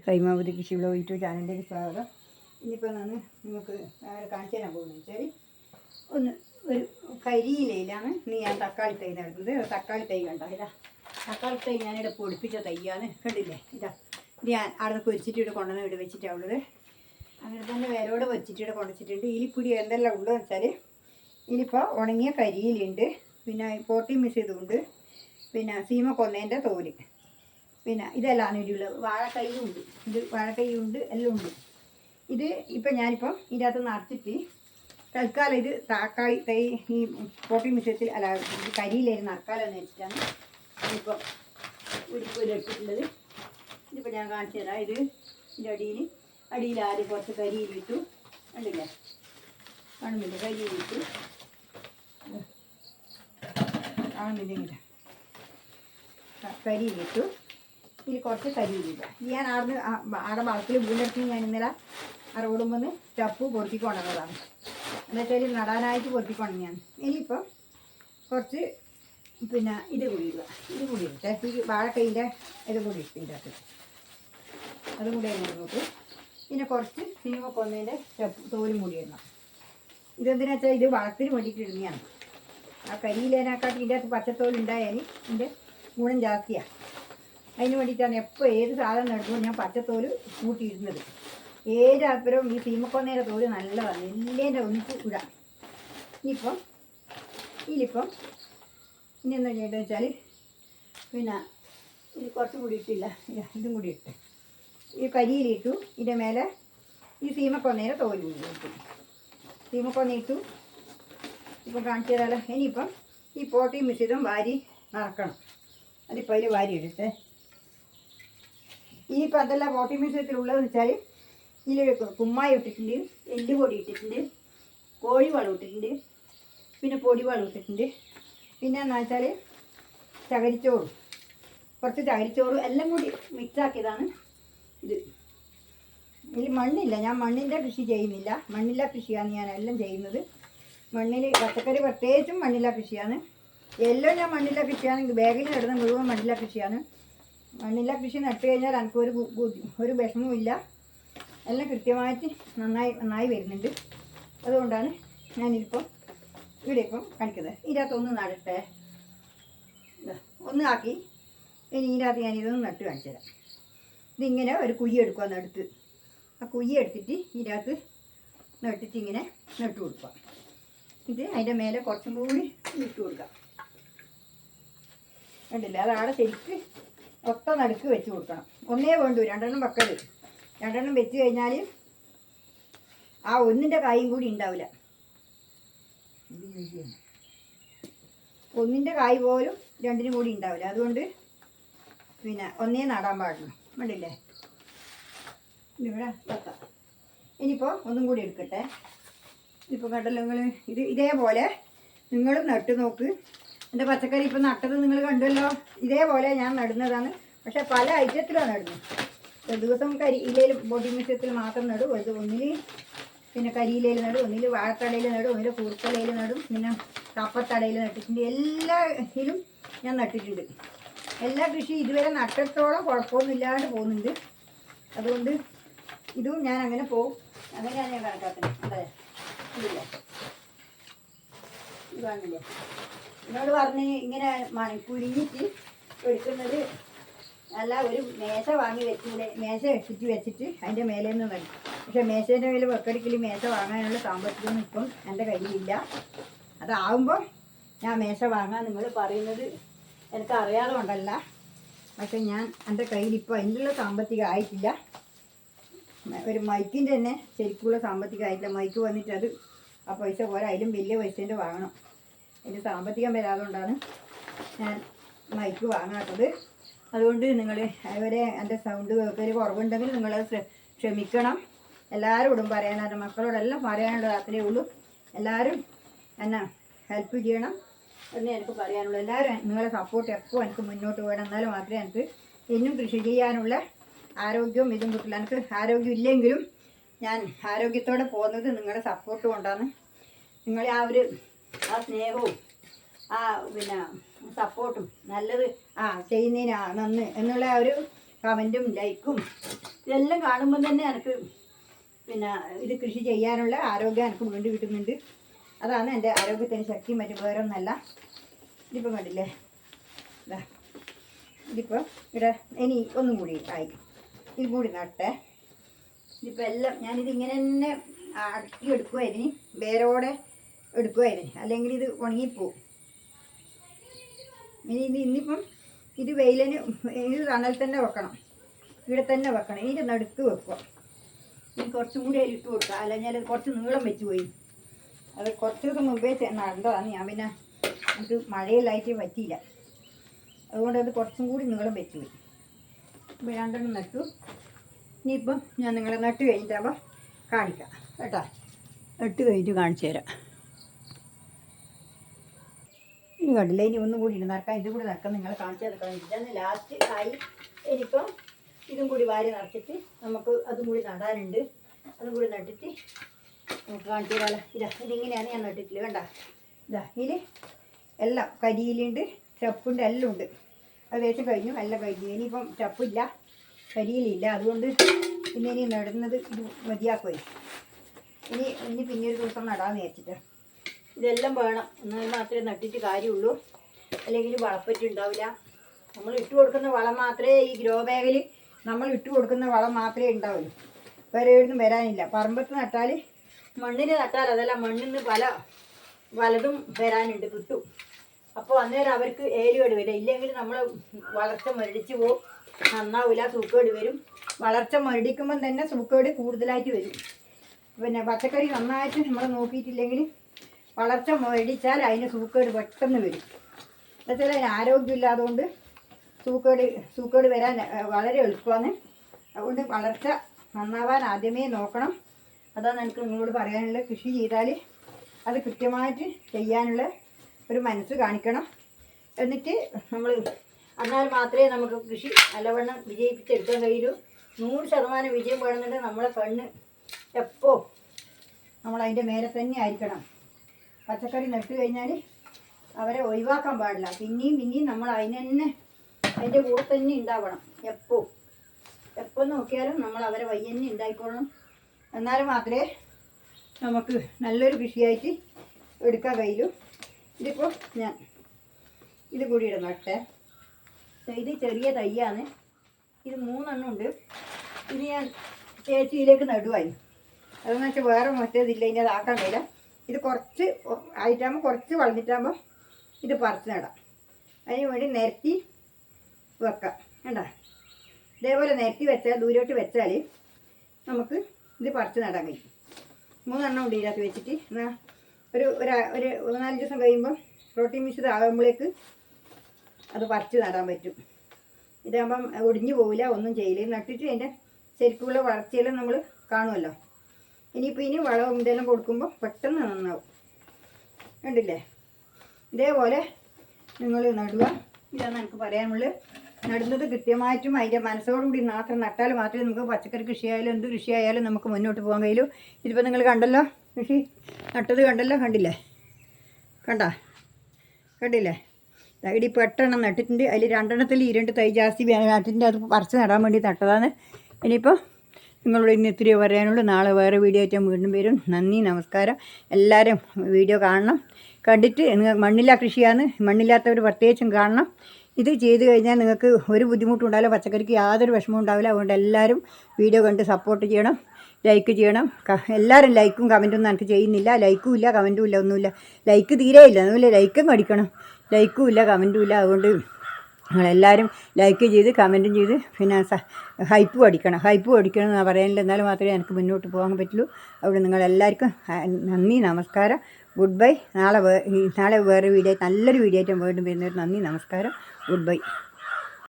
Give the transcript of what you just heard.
ഹൈമാവതി കൃഷി blog YouTube ചാനലിലേക്ക് സ്വാഗതം. ഇന്നിപ്പോൾ ഞാൻ നിങ്ങൾക്ക് കാണിച്ചു തരാൻ പോകുന്നത് വെച്ചാൽ ഒരു കരിയിലയിലാണ് ഇനി ഞാൻ തക്കാളി തൈ നടക്കുന്നത്. തക്കാളി തൈ കണ്ടോ, ഇതാ തക്കാളി തൈ ഞാനിവിടെ പൊടിപ്പിച്ച തൈയാണ്, കണ്ടില്ലേ. ഇത് ഞാൻ അവിടെ പൊരിച്ചിട്ട് ഇവിടെ കൊണ്ടുവന്ന് ഇവിടെ വെച്ചിട്ടുള്ളത്. അങ്ങനെ തന്നെ വേരോടെ വെച്ചിട്ട് ഇവിടെ കൊണ്ടുവച്ചിട്ടുണ്ട്. ഇതിൽക്കൂടി എന്തെല്ലാം ഉള്ളതെന്ന് വെച്ചാൽ ഇതിലിപ്പോൾ ഉണങ്ങിയ കരിയിലുണ്ട്, പിന്നെ പോട്ടി മിക്സ് ചെയ്തുകൊണ്ട്, പിന്നെ സീമ കൊന്നേൻ്റെ തോല്, പിന്നെ ഇതെല്ലാം ഇതിലുള്ളത്. വാഴക്കൈയും ഉണ്ട്, ഇത് വാഴക്കൈയും ഉണ്ട്, എല്ലാം ഉണ്ട്. ഇത് ഇപ്പം ഞാനിപ്പം ഇതിനകത്ത് നിറച്ചിട്ട് തൽക്കാലം ഇത് തക്കാളി തൈ ഈ പോട്ടി മിശ്രത്തിൽ അല്ല കരിയിലായിരുന്നു നറക്കാലെന്ന് വെച്ചിട്ടാണ് ഇതിപ്പോൾ ഉരുപ്പൂര് എടുത്തിട്ടുള്ളത്. ഇതിപ്പോൾ ഞാൻ കാണിച്ചു തരാം. ഇത് ഇതിൻ്റെ അടിയിൽ ആദ്യം കുറച്ച് കരിയിലിട്ടു, കണ്ടില്ലേ, കാണുന്നില്ല, കരിയിലിട്ടു, കാണുന്നില്ലെങ്കിൽ കരിയിലിട്ടു. ഇതിൽ കുറച്ച് കരിയിലില്ല. ഞാൻ ആടെ വളത്തിൽ വീണ്ടെടുത്ത് ഞാൻ ഇന്നലെ റോഡുമ്പോൾ സ്റ്റപ്പ് പൊറുത്തിക്കൊണ്ടുവന്നതാണ്. എന്നുവെച്ചാൽ നടാനായിട്ട് പൊറുത്തിക്കൊണ്ടെങ്കിൽ ഇനിയിപ്പം കുറച്ച് പിന്നെ ഇത് കൂടി ഇട്ടേ, ഈ വാഴക്കൈൻ്റെ ഇത് കൂടി ഇട്ട് ഇതിനകത്ത് അതും കൂടി അതിനകത്ത് നോക്ക്. പിന്നെ കുറച്ച് സീമ കൊന്നതിൻ്റെ തോലും കൂടി ഇടണം. ഇതെന്തിനാ വെച്ചാൽ ഇത് വളത്തിന് വേണ്ടിയിട്ട് ഇടുന്നതാണ്. ആ കരിയിലേനെക്കാട്ടി ഇതിൻ്റെ അകത്ത് പച്ചത്തോലുണ്ടായാൽ ഇതിൻ്റെ ഗുണം ജാസ്തിയാണ്. അതിന് വേണ്ടിയിട്ടാണ് എപ്പോൾ ഏത് സാധനം നടക്കുമ്പോൾ ഞാൻ പച്ചത്തോല് കൂട്ടിയിടുന്നത്. ഏത് അപ്പുറവും ഈ സീമക്കൊന്നേൻ്റെ തോല് നല്ലതാണ്, എല്ലേൻ്റെ ഒന്നിച്ച് ഇടാം. ഇതിലിപ്പം ഇനി എന്താ ചെയ്യേണ്ടതെന്ന് വെച്ചാൽ പിന്നെ ഇത് കുറച്ചും കൂടി ഇട്ടില്ല, ഇതും കൂടി ഇട്ട് ഈ കരിയിലിട്ടു. ഇതിൻ്റെ മേലെ ഈ സീമക്കൊന്നേൻ്റെ തോല് കൂടി ഇട്ടു, സീമക്കൊന്ന ഇട്ടു. ഇപ്പം കാണിച്ചു തരാമല്ലോ. ഇനിയിപ്പം ഈ പോട്ടി മിശ്രിതം വാരി നിറക്കണം. അതിപ്പോൾ അതിൽ വാരി ഇടട്ടെ. ഇനിയിപ്പോൾ അതെല്ലാം പോട്ടി മിശ്രിതത്തിലുള്ളതെന്ന് വെച്ചാൽ ഇതിൽ കുമ്മായി ഇട്ടിട്ടുണ്ട്, എല്ലുപൊടി ഇട്ടിട്ടുണ്ട്, കോഴി വളം ഇട്ടിട്ടുണ്ട്, പിന്നെ പൊടി വളം ഇട്ടിട്ടുണ്ട്. പിന്നെ എന്താ വെച്ചാൽ ചകരിച്ചോറും കുറച്ച് ചകരിച്ചോറും എല്ലാം കൂടി മിക്സാക്കിയതാണ് ഇത്. ഇതിൽ മണ്ണില്ല, ഞാൻ മണ്ണിൻ്റെ കൃഷി ചെയ്യുന്നില്ല, മണ്ണില്ല കൃഷിയാണ് ഞാൻ എല്ലാം ചെയ്യുന്നത്. മണ്ണിൽ പച്ചക്കറി പ്രത്യേകിച്ചും മണ്ണില്ല കൃഷിയാണ്. എല്ലാം ഞാൻ മണ്ണില്ല കൃഷിയാണ്, ബാഗിൽ നടുന്ന മുഴുവൻ മണ്ണില്ല കൃഷിയാണ്. മണ്ണില്ല കൃഷി നട്ടു കഴിഞ്ഞാൽ എനിക്ക് ഒരു വിഷമവും ഇല്ല, എല്ലാം കൃത്യമായിട്ട് നന്നായി വരുന്നുണ്ട്. അതുകൊണ്ടാണ് ഞാനിപ്പോൾ ഇവിടെ ഇപ്പം കാണിക്കുന്നത്. ഇതിനകത്തൊന്ന് നടട്ടെ, ഒന്ന് ആക്കി ഇനി ഇതിനകത്ത് ഞാനിതൊന്ന് നട്ട് കാണിച്ചു തരാം. ഇതിങ്ങനെ ഒരു കുഴി എടുക്കുക, നടുത്ത് ആ കുഴി എടുത്തിട്ട് ഇതിനകത്ത് നട്ടിട്ട് ഇങ്ങനെ നട്ടു കൊടുക്കുക. ഇത് അതിൻ്റെ മേലെ കുറച്ചും കൂടി ഇട്ട് കൊടുക്കാം, കണ്ടില്ല. അതാണ് ശരിക്ക് ഒത്ത നടുക്ക് വെച്ച് കൊടുക്കണം. ഒന്നേ വേണ്ടൂ, രണ്ടെണ്ണം വെക്കരുത്. രണ്ടെണ്ണം വെച്ച് കഴിഞ്ഞാൽ ആ ഒന്നിൻ്റെ കായും കൂടി ഉണ്ടാവില്ല. ഒന്നിൻ്റെ കായ് പോലും രണ്ടിനും കൂടി ഉണ്ടാവില്ല. അതുകൊണ്ട് പിന്നെ ഒന്നേ നടാൻ പാടുള്ളൂ, കണ്ടില്ലേ. ഇതിവിടെ വെക്കാം. ഇനിയിപ്പോൾ ഒന്നും കൂടി എടുക്കട്ടെ. ഇപ്പോൾ കണ്ടല്ലോ നിങ്ങൾ, ഇതേപോലെ നിങ്ങളും നട്ട് നോക്ക്. എൻ്റെ പച്ചക്കറി ഇപ്പോൾ നട്ടത് നിങ്ങൾ കണ്ടുവല്ലോ. ഇതേപോലെ ഞാൻ നടുന്നതാണ്, പക്ഷേ പല ഐറ്റത്തിലാണ് നടുന്നത്. ഒരു ദിവസം കരിയിലയിൽ പൊടി മിശ്രത്തിൽ മാത്രം നടും, ഒന്നിൽ പിന്നെ കരിയിലയിൽ നടും, ഒന്നിൽ വാഴത്തടയിൽ നടും, ഒന്നിൽ കൂർക്കലയിൽ നടും, പിന്നെ കപ്പത്തടയിൽ നട്ടിട്ടുണ്ട്. എല്ലാ ഇതിലും ഞാൻ നട്ടിട്ടുണ്ട്. എല്ലാ കൃഷി ഇതുവരെ നട്ടത്തോളം കുഴപ്പമൊന്നുമില്ലാണ്ട് പോകുന്നുണ്ട്. അതുകൊണ്ട് ഇതും ഞാൻ അങ്ങനെ പോകും, അങ്ങനെയാണ് ഞാൻ കണക്കാക്കുന്നത്. അതെ, ഇല്ല ഇതാണില്ലേ എന്നോട് പറഞ്ഞ് ഇങ്ങനെ കുഴിഞ്ഞിട്ട് എടുക്കുന്നത് അല്ല, ഒരു മേശ വാങ്ങി വെച്ചിട്ട് മേശ വെച്ചിട്ട് അതിൻ്റെ മേലെ നിന്ന് നടും. പക്ഷേ മേശേൻ്റെ മേലെ വെക്കടിക്കൽ മേശ വാങ്ങാനുള്ള സാമ്പത്തികമൊന്നും ഇപ്പം എൻ്റെ കയ്യിലില്ല. അതാവുമ്പോൾ ഞാൻ മേശ വാങ്ങാൻ നിങ്ങൾ പറയുന്നത് എനിക്ക് അറിയാതെ കൊണ്ടല്ല, പക്ഷെ ഞാൻ എൻ്റെ കയ്യിലിപ്പോൾ അതിനുള്ള സാമ്പത്തികം ആയിട്ടില്ല. ഒരു മൈക്കിൻ്റെ തന്നെ ശരിക്കുള്ള സാമ്പത്തികം ആയിട്ടില്ല. മൈക്ക് വന്നിട്ട് അത് ആ പൈസ പോലെ അതിലും വലിയ പൈസേൻ്റെ വാങ്ങണം. അതിൻ്റെ സാമ്പത്തികം വരാതെ കൊണ്ടാണ് ഞാൻ മൈക്ക് വാങ്ങാത്തത്. അതുകൊണ്ട് നിങ്ങൾ അവരെ എൻ്റെ സൗണ്ട് കേൾക്കൊരു കുറവുണ്ടെങ്കിൽ നിങ്ങളത് ക്ഷമിക്കണം. എല്ലാവരോടും പറയാനാണ്, മക്കളോടെല്ലാം പറയാനുള്ളത് അത്രയേ ഉള്ളൂ. എല്ലാവരും എന്നെ ഹെൽപ്പ് ചെയ്യണം എന്ന് എനിക്ക് പറയാനുള്ളൂ. എല്ലാവരും നിങ്ങളെ സപ്പോർട്ട് എപ്പോൾ എനിക്ക് മുന്നോട്ട് പോകണം, എന്നാലും മാത്രമേ എനിക്ക് ഇന്നും കൃഷി ചെയ്യാനുള്ള ആരോഗ്യവും ഇതും കിട്ടില്ല. എനിക്ക് ആരോഗ്യം ഇല്ലെങ്കിലും ഞാൻ ആരോഗ്യത്തോടെ പോകുന്നത് നിങ്ങളുടെ സപ്പോർട്ട് കൊണ്ടാണ്. നിങ്ങളെ ആ സ്നേഹവും ആ പിന്നെ സപ്പോർട്ടും നല്ലത് ചെയ്യുന്നതിന് നന്ന് എന്നുള്ള ഒരു കമൻറ്റും ലൈക്കും ഇതെല്ലാം കാണുമ്പോൾ തന്നെ എനിക്ക് പിന്നെ ഇത് കൃഷി ചെയ്യാനുള്ള ആരോഗ്യം എനിക്ക് വീണ്ടും കിട്ടുന്നുണ്ട്. അതാണ് എൻ്റെ ആരോഗ്യത്തിന് ശക്തി, മറ്റു വേറൊന്നല്ല. ഇതിപ്പോൾ കണ്ടില്ലേ, ഇതാ ഇതിപ്പോൾ ഇവിടെ ഇനി ഒന്നും കൂടി ആയി, ഇത് കൂടി നട്ടേ. ഇതിപ്പോൾ എല്ലാം ഞാനിത് ഇങ്ങനെ തന്നെ അടക്കി എടുക്കുമായിരുന്നു, വേരോടെ എടുക്കുമായിരുന്നു, അല്ലെങ്കിൽ ഇത് ഉണങ്ങിപ്പോവും. ഇന്നിപ്പം ഇത് വെയിലിന് ഇത് തണൽ തന്നെ വെക്കണം, ഇവിടെ തന്നെ വെക്കണം. ഇതിൻ്റെ നടുക്ക് വെക്കുക. ഇനി കുറച്ചും കൂടി അതിൽ ഇട്ട് കൊടുക്കുക, അല്ലെങ്കിൽ കുറച്ച് നീളം വെച്ച് പോയി. അത് കുറച്ച് ദിവസം മുമ്പേ നടന്നതാണ് ഞാൻ, പിന്നെ നമുക്ക് മഴയിലായിട്ട് പറ്റിയില്ല, അതുകൊണ്ട് അത് കുറച്ചും കൂടി നീളം വെച്ച് പോയി. ഇപ്പോൾ രണ്ടെണ്ണം നട്ടു. ഇനിയിപ്പം ഞാൻ നിങ്ങളെ നട്ട് കഴിഞ്ഞിട്ടാകുമ്പോൾ കാണിക്കാം കേട്ടോ. നട്ട് കഴിഞ്ഞിട്ട് കാണിച്ചു തരാം. ഇനി കണ്ടില്ല, ഇനി ഒന്നും കൂടി നടക്കാം, ഇതും കൂടി നടക്കാം, നിങ്ങളെ കാണിച്ചു തരാൻ വേണ്ടിയിട്ടാണ്. ലാസ്റ്റ് ആയി. ഇനിയിപ്പം ഇതും കൂടി വാരി നിറച്ചിട്ട് നമുക്ക് അതും കൂടി നടാനുണ്ട്. അതും കൂടി നട്ടിട്ട് നമുക്ക് കാണിച്ചു തരാമല്ലോ. ഇതിങ്ങനെയാണ് ഞാൻ നട്ടിട്ടില്ല, കണ്ട ഇതിൽ എല്ലാം കരിയിലുണ്ട്, ചപ്പുണ്ട്, എല്ലാം ഉണ്ട്. ഏകദേശം കഴിഞ്ഞു, എല്ലാം കഴിഞ്ഞു. ഇനിയിപ്പം ചപ്പില്ല, കരിയിലില്ല, അതുകൊണ്ട് പിന്നെ ഇനി നടുന്നത് ഇത് മതിയാക്കുമോ. ഇനി പിന്നെ ഒരു ദിവസം നടാമെന്ന് വിചാരിച്ചിട്ട്. ഇതെല്ലാം വേണം, എന്നാൽ മാത്രമേ നട്ടിട്ട് കാര്യമുള്ളൂ, അല്ലെങ്കിൽ വളപ്പറ്റുണ്ടാവില്ല. നമ്മൾ ഇട്ട് കൊടുക്കുന്ന വളം മാത്രമേ ഈ ഗ്രോ ബാഗിൽ നമ്മൾ ഇട്ട് കൊടുക്കുന്ന വളം മാത്രമേ ഉണ്ടാവുള്ളൂ, വേറെ എവിടുന്നും വരാനില്ല. പറമ്പത്ത് നട്ടാൽ, മണ്ണിൽ നട്ടാൽ അതല്ല, മണ്ണിൽ നിന്ന് പലതും വരാനുണ്ട്, കിട്ടും. അപ്പോൾ അന്നേരം അവർക്ക് ഏലുകേട് വരിക. ഇല്ലെങ്കിൽ നമ്മൾ വളർച്ച മുരടിച്ച് പോകും, നന്നാവില്ല, സൂക്കേട് വരും. വളർച്ച മുരടിക്കുമ്പം തന്നെ സൂക്കേട് കൂടുതലായിട്ട് വരും. പിന്നെ പച്ചക്കറി നന്നായിട്ട് നമ്മൾ നോക്കിയിട്ടില്ലെങ്കിൽ വളർച്ച മുരടിച്ചാൽ അതിന് സൂക്കേട് പെട്ടെന്ന് വരും. എന്നുവെച്ചാൽ അതിന് ആരോഗ്യമില്ലാതുകൊണ്ട് സൂക്കേട് വരാൻ വളരെ എളുപ്പമാണ്. അതുകൊണ്ട് വളർച്ച നന്നാവാൻ ആദ്യമേ നോക്കണം. അതാണ് എനിക്ക് നിങ്ങളോട് പറയാനുള്ള. കൃഷി ചെയ്താൽ അത് കൃത്യമായിട്ട് ചെയ്യാനുള്ള ഒരു മനസ്സ് കാണിക്കണം. എന്നിട്ട് നമ്മൾ എന്നാൽ മാത്രമേ നമുക്ക് കൃഷി നല്ലവണ്ണം വിജയിപ്പിച്ചെടുക്കാൻ കഴിയൂ. 100% വിജയം വേണമെന്നുണ്ടെങ്കിൽ നമ്മളെ കണ്ണ് എപ്പോൾ നമ്മളതിൻ്റെ മേലെ തന്നെ ആയിരിക്കണം. പച്ചക്കറി നട്ടു കഴിഞ്ഞാൽ അവരെ ഒഴിവാക്കാൻ പാടില്ല. പിന്നെയും നമ്മൾ അതിൻ്റെ കൂടെ തന്നെ ഉണ്ടാവണം. എപ്പോൾ നോക്കിയാലും നമ്മൾ അവരെ വഴി തന്നെ ഉണ്ടായിക്കൊള്ളണം. എന്നാലും മാത്രമേ നമുക്ക് നല്ലൊരു കൃഷിയായിട്ട് എടുക്കാൻ കഴിയൂ. ഇതിപ്പോൾ ഞാൻ ഇത് കൂടി നട്ടേ. ഇത് ചെറിയ തയ്യാണ്, ഇത് 3 എണ്ണം ഉണ്ട്. ഇത് ഞാൻ ചേച്ചിയിലേക്ക് നടുവായി. അതെന്ന് വെച്ചാൽ വേറെ മറ്റേതില്ല, ഇനി അതാക്കാൻ കഴിയില്ല. ഇത് കുറച്ച് ആയിട്ടാകുമ്പോൾ, കുറച്ച് വളർന്നിട്ടാകുമ്പോൾ ഇത് പറിച്ച് നടാം. അതിന് വേണ്ടി നിരത്തി വെക്കാം. കണ്ട, ഇതേപോലെ നിരത്തി വെച്ചാൽ, ദൂരോട്ട് വെച്ചാൽ നമുക്ക് ഇത് പറിച്ച് നടാൻ കഴിയും. 3 എണ്ണം ഉണ്ട് ഇതിനകത്ത് വെച്ചിട്ട്. എന്നാൽ ഒരു 4 ദിവസം കഴിയുമ്പോൾ പ്രോട്ടീൻ മിശ്രിതമാകുമ്പോഴേക്ക് അത് പറിച്ച് നടാൻ പറ്റും. ഇതാകുമ്പം ഒടിഞ്ഞു പോവില്ല, ഒന്നും ചെയ്യില്ല. നട്ടിട്ട് അതിൻ്റെ ശരിക്കുള്ള വളർച്ചയെല്ലാം നമ്മൾ കാണുമല്ലോ. ഇനി വളവും ഇതെല്ലാം കൊടുക്കുമ്പോൾ പെട്ടെന്ന് നന്നാവും. കണ്ടില്ലേ, ഇതേപോലെ നിങ്ങൾ നടുക. ഇതാണ് എനിക്ക് പറയാനുള്ളത്. നടുന്നത് കൃത്യമായിട്ടും അതിൻ്റെ മനസ്സോടുകൂടി മാത്രം നട്ടാൽ മാത്രമേ നമുക്ക് പച്ചക്കറി കൃഷിയായാലും എന്ത് കൃഷിയായാലും നമുക്ക് മുന്നോട്ട് പോകാൻ കഴിയൂ. ഇതിപ്പോൾ നിങ്ങൾ കണ്ടല്ലോ, കൃഷി നട്ടത് കണ്ടല്ലോ, കണ്ടില്ലേ. ഇതിപ്പോൾ 8 എണ്ണം നട്ടിട്ടുണ്ട്. അതിൽ 2 എണ്ണത്തിൽ 2 തൈ ജാസ്തി നട്ടിട്ടുണ്ട്. അത് പറിച്ച് നടാൻ വേണ്ടി നട്ടതാണ്. ഇനിയിപ്പോൾ നിങ്ങളോട് ഇന്ന് ഇത്തിരി പറയാനുള്ളൂ. നാളെ വേറെ വീഡിയോ ആയിട്ട് വീണ്ടും വരും. നന്ദി, നമസ്കാരം. എല്ലാവരും വീഡിയോ കാണണം. കണ്ടിട്ട് നിങ്ങൾ മണ്ണില്ലാത്തവർ പ്രത്യേകിച്ചും കാണണം. ഇത് ചെയ്ത് കഴിഞ്ഞാൽ നിങ്ങൾക്ക് ഒരു ബുദ്ധിമുട്ടും ഉണ്ടാവില്ല, പച്ചക്കറിക്ക് യാതൊരു വിഷമവും ഉണ്ടാവില്ല. അതുകൊണ്ട് എല്ലാവരും വീഡിയോ കണ്ട് സപ്പോർട്ട് ചെയ്യണം, ലൈക്ക് ചെയ്യണം. എല്ലാവരും ലൈക്കും കമൻറ്റൊന്നും എനിക്ക് ചെയ്യുന്നില്ല. ലൈക്കും ഇല്ല, കമൻറ്റും ഇല്ല, ഒന്നുമില്ല. ലൈക്ക് തീരെ ഇല്ല. അതുപോലെ ലൈക്കും അടിക്കണം. ലൈക്കും ഇല്ല, കമൻറ്റും ഇല്ല. അതുകൊണ്ട് നിങ്ങളെല്ലാവരും ലൈക്ക് ചെയ്ത് കമൻറ്റും ചെയ്ത് പിന്നെ ഹൈപ്പും അടിക്കണം എന്ന് പറയാനില്ല. എന്നാലും മാത്രമേ എനിക്ക് മുന്നോട്ട് പോകാൻ പറ്റുള്ളൂ. അതുകൊണ്ട് നിങ്ങളെല്ലാവർക്കും നന്ദി, നമസ്കാരം, ഗുഡ് ബൈ. നാളെ വേറെ വീഡിയോ, നല്ലൊരു വീഡിയോ ആയിട്ട് വീണ്ടും വരുന്നവർ നന്ദി, നമസ്കാരം, ഗുഡ് ബൈ.